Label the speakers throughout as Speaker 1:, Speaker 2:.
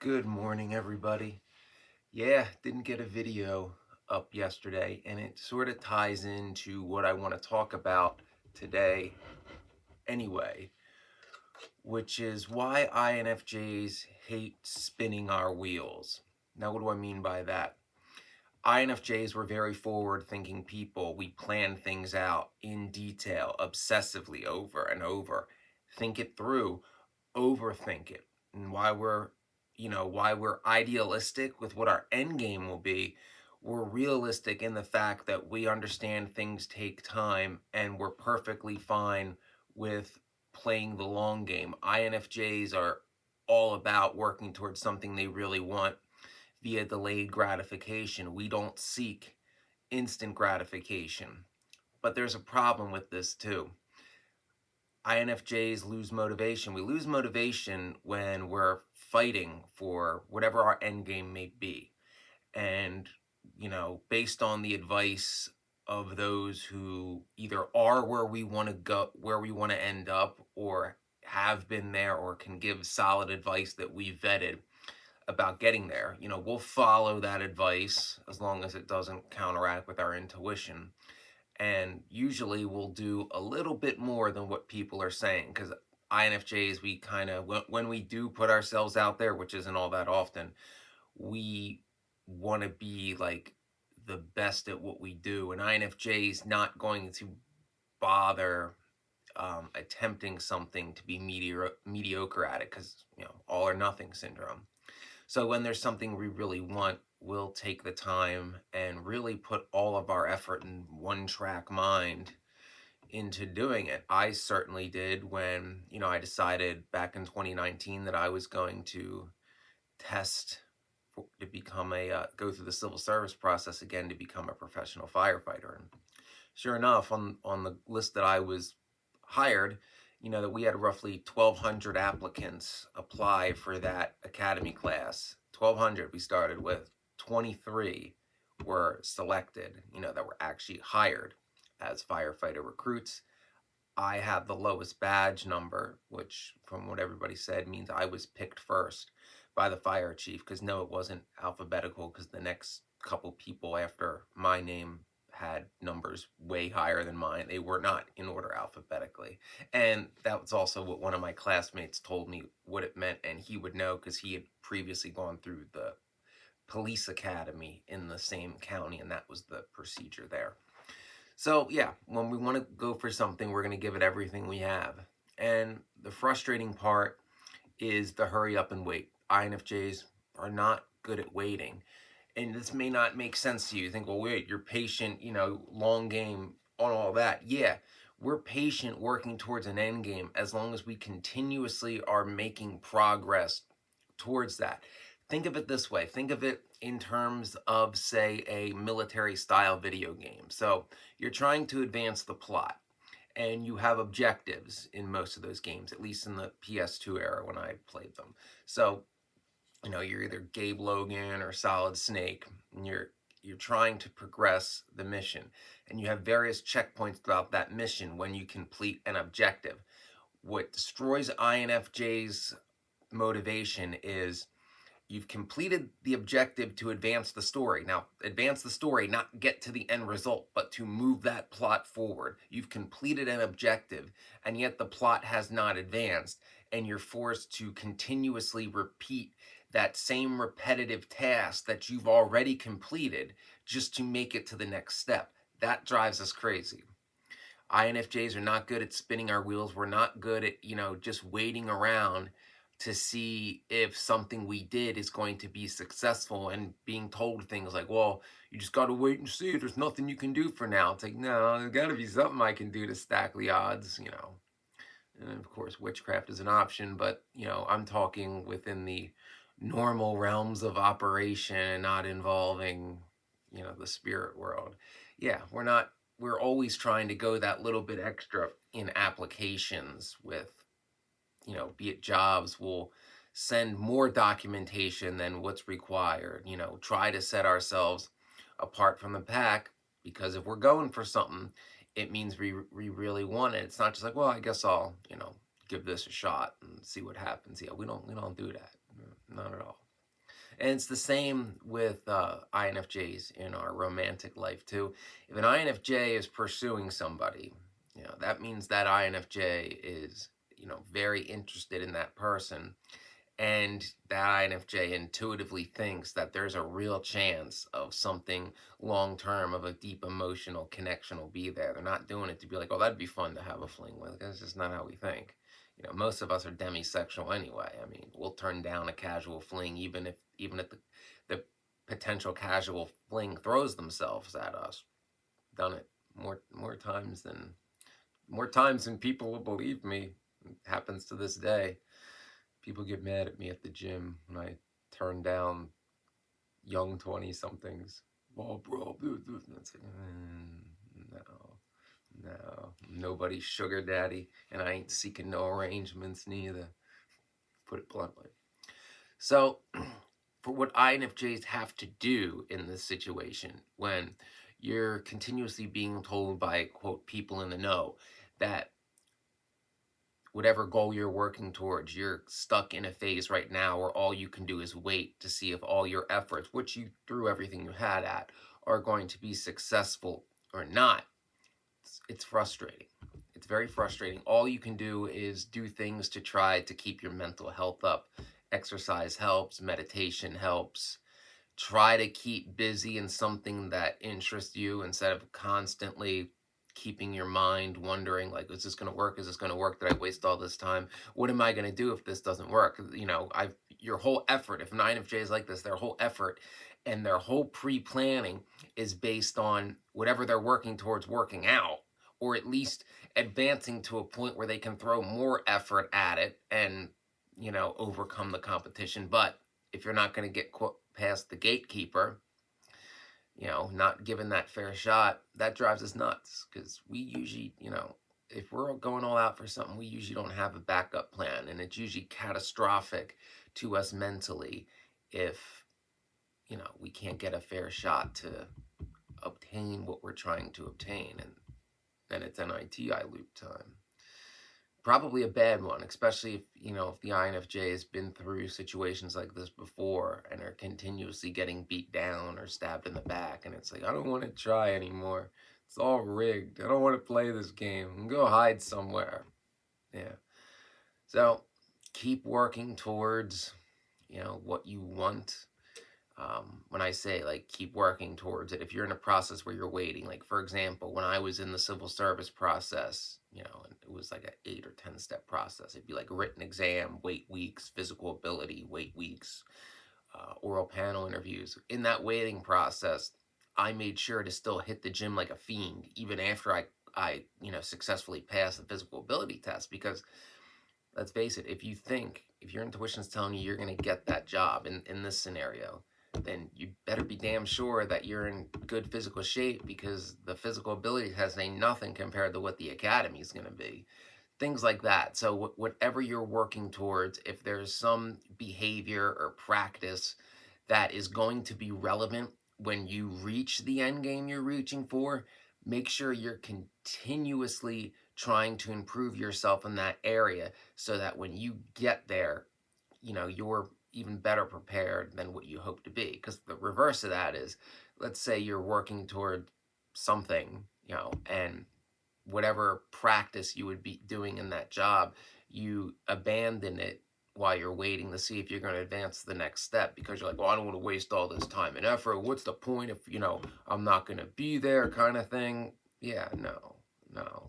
Speaker 1: Good morning, everybody. Yeah, didn't get a video up yesterday, and it sort of ties into what I want to talk about today anyway, which is why INFJs hate spinning our wheels. Now, what do I mean by that? INFJs were very forward-thinking people. We plan things out in detail, obsessively over and over, think it through, overthink it. And why we're idealistic with what our end game will be, we're realistic in the fact that we understand things take time and we're perfectly fine with playing the long game. INFJs are all about working towards something they really want via delayed gratification. We don't seek instant gratification. But there's a problem with this too. INFJs lose motivation. We lose motivation when we're fighting for whatever our end game may be. And, based on the advice of those who either are where we want to go, where we want to end up, or have been there, or can give solid advice that we vetted about getting there, we'll follow that advice as long as it doesn't counteract with our intuition, and usually we'll do a little bit more than what people are saying, because INFJs, we kind of, when we do put ourselves out there, which isn't all that often, we want to be like the best at what we do, and INFJs not going to bother attempting something to be mediocre at it, because all or nothing syndrome. So when there's something we really want, we'll take the time and really put all of our effort and one track mind into doing it. I certainly did when, I decided back in 2019 that I was going to test to become go through the civil service process again to become a professional firefighter. And sure enough, on the list that I was hired, that we had roughly 1,200 applicants apply for that academy class. 1,200 we started with. 23 were selected, that were actually hired as firefighter recruits. I had the lowest badge number, which from what everybody said means I was picked first by the fire chief, because no, it wasn't alphabetical, because the next couple people after my name had numbers way higher than mine. They were not in order alphabetically. And that was also what one of my classmates told me what it meant, and he would know because he had previously gone through the police academy in the same county, and that was the procedure there. So yeah, when we want to go for something, we're going to give it everything we have. And the frustrating part is the hurry up and wait. INFJs are not good at waiting. And this may not make sense to you. You think, well, wait, you're patient, long game on all that. Yeah, we're patient working towards an end game as long as we continuously are making progress towards that. Think of it this way. Think of it in terms of, say, a military style video game. So you're trying to advance the plot, and you have objectives in most of those games, at least in the PS2 era when I played them. So, you're either Gabe Logan or Solid Snake, and you're trying to progress the mission, and you have various checkpoints throughout that mission when you complete an objective. What destroys INFJ's motivation is you've completed the objective to advance the story. Now, advance the story, not get to the end result, but to move that plot forward. You've completed an objective, and yet the plot has not advanced, and you're forced to continuously repeat that same repetitive task that you've already completed just to make it to the next step. That drives us crazy. INFJs are not good at spinning our wheels. We're not good at, just waiting around to see if something we did is going to be successful, and being told things like, well, you just got to wait and see. There's nothing you can do for now. It's like, no, there's got to be something I can do to stack the odds. And of course, witchcraft is an option, but, I'm talking within the normal realms of operation and not involving, the spirit world. Yeah, we're always trying to go that little bit extra in applications with, be it jobs, we'll send more documentation than what's required, try to set ourselves apart from the pack, because if we're going for something, it means we really want it. It's not just like, well, I guess I'll, give this a shot and see what happens. Yeah, we don't do that. Not at all. And it's the same with INFJs in our romantic life too. If an INFJ is pursuing somebody, that means that INFJ is, very interested in that person, and that INFJ intuitively thinks that there's a real chance of something long term, of a deep emotional connection will be there. They're not doing it to be like, oh, that'd be fun to have a fling with. That's just not how we think. Most of us are demisexual anyway. I mean, we'll turn down a casual fling even if the potential casual fling throws themselves at us. Done it more times than people will believe me. It happens to this day. People get mad at me at the gym when I turn down young 20 somethings. Oh, bro, it's like, no, nobody's sugar daddy, and I ain't seeking no arrangements neither. Put it bluntly. So, for what INFJs have to do in this situation, when you're continuously being told by, quote, people in the know that whatever goal you're working towards, you're stuck in a phase right now where all you can do is wait to see if all your efforts, which you threw everything you had at, are going to be successful or not. It's frustrating. It's very frustrating. All you can do is do things to try to keep your mental health up. Exercise helps, meditation helps. Try to keep busy in something that interests you instead of constantly keeping your mind wondering, like, is this going to work? Is this going to work? Did I waste all this time? What am I going to do if this doesn't work? Your whole effort, if 9 of J is like this, their whole effort and their whole pre-planning is based on whatever they're working towards working out, or at least advancing to a point where they can throw more effort at it and, overcome the competition. But if you're not going to get past the gatekeeper, not given that fair shot, that drives us nuts, because we usually, if we're going all out for something, we usually don't have a backup plan, and it's usually catastrophic to us mentally if, we can't get a fair shot to obtain what we're trying to obtain, and then it's NITI loop time. Probably a bad one, especially if the INFJ has been through situations like this before and are continuously getting beat down or stabbed in the back, and it's like, I don't want to try anymore. It's all rigged. I don't want to play this game. Go hide somewhere. Yeah. So keep working towards, what you want. When I say, like, keep working towards it, if you're in a process where you're waiting, like, for example, when I was in the civil service process, and it was like an 8 or 10 step process. It'd be like a written exam, wait weeks, physical ability, wait weeks, oral panel interviews. In that waiting process, I made sure to still hit the gym like a fiend, even after I successfully passed the physical ability test, because let's face it, if your intuition's telling you you're going to get that job in this scenario, then you better be damn sure that you're in good physical shape, because the physical ability test ain't nothing compared to what the academy is going to be. Things like that. So whatever you're working towards, if there's some behavior or practice that is going to be relevant when you reach the end game you're reaching for, make sure you're continuously trying to improve yourself in that area, so that when you get there, you're even better prepared than what you hope to be. Because the reverse of that is, let's say you're working toward something, and whatever practice you would be doing in that job, you abandon it while you're waiting to see if you're going to advance to the next step, because you're like, well, I don't want to waste all this time and effort. What's the point if, I'm not going to be there, kind of thing. Yeah, no,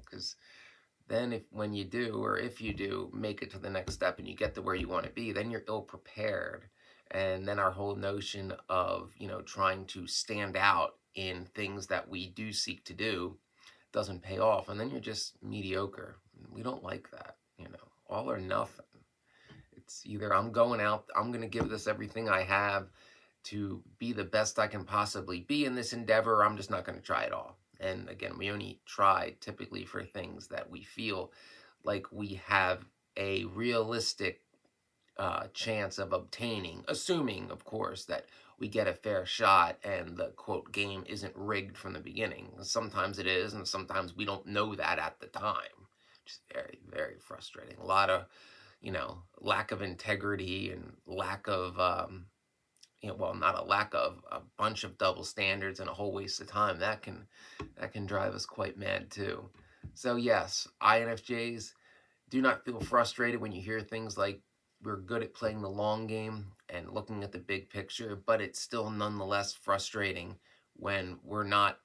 Speaker 1: because then when you do, or if you do make it to the next step and you get to where you want to be, then you're ill prepared. And then our whole notion of, trying to stand out in things that we do seek to do doesn't pay off. And then you're just mediocre. We don't like that, all or nothing. It's either I'm going out, I'm going to give this everything I have to be the best I can possibly be in this endeavor, or I'm just not going to try at all. And again, we only try typically for things that we feel like we have a realistic chance of obtaining, assuming, of course, that we get a fair shot and the quote game isn't rigged from the beginning. Sometimes it is, and sometimes we don't know that at the time, which is very, very frustrating. A lot of, lack of integrity and lack of, well, not a lack of, a bunch of double standards and a whole waste of time, that can drive us quite mad too. So yes, INFJs, do not feel frustrated when you hear things like we're good at playing the long game and looking at the big picture, but it's still nonetheless frustrating when we're not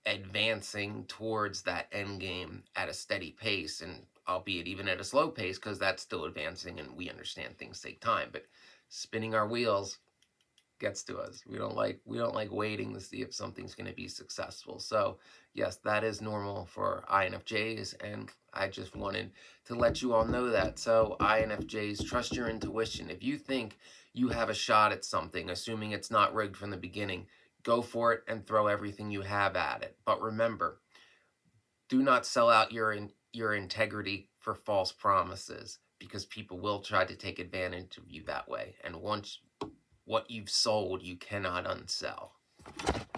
Speaker 1: advancing towards that end game at a steady pace, and albeit even at a slow pace, because that's still advancing and we understand things take time. But spinning our wheels gets to us. We don't like waiting to see if something's going to be successful. So yes, that is normal for INFJs, and I just wanted to let you all know that. So INFJs, trust your intuition. If you think you have a shot at something, assuming it's not rigged from the beginning, go for it and throw everything you have at it. But remember, do not sell out your integrity for false promises, because people will try to take advantage of you that way. And once what you've sold, you cannot unsell.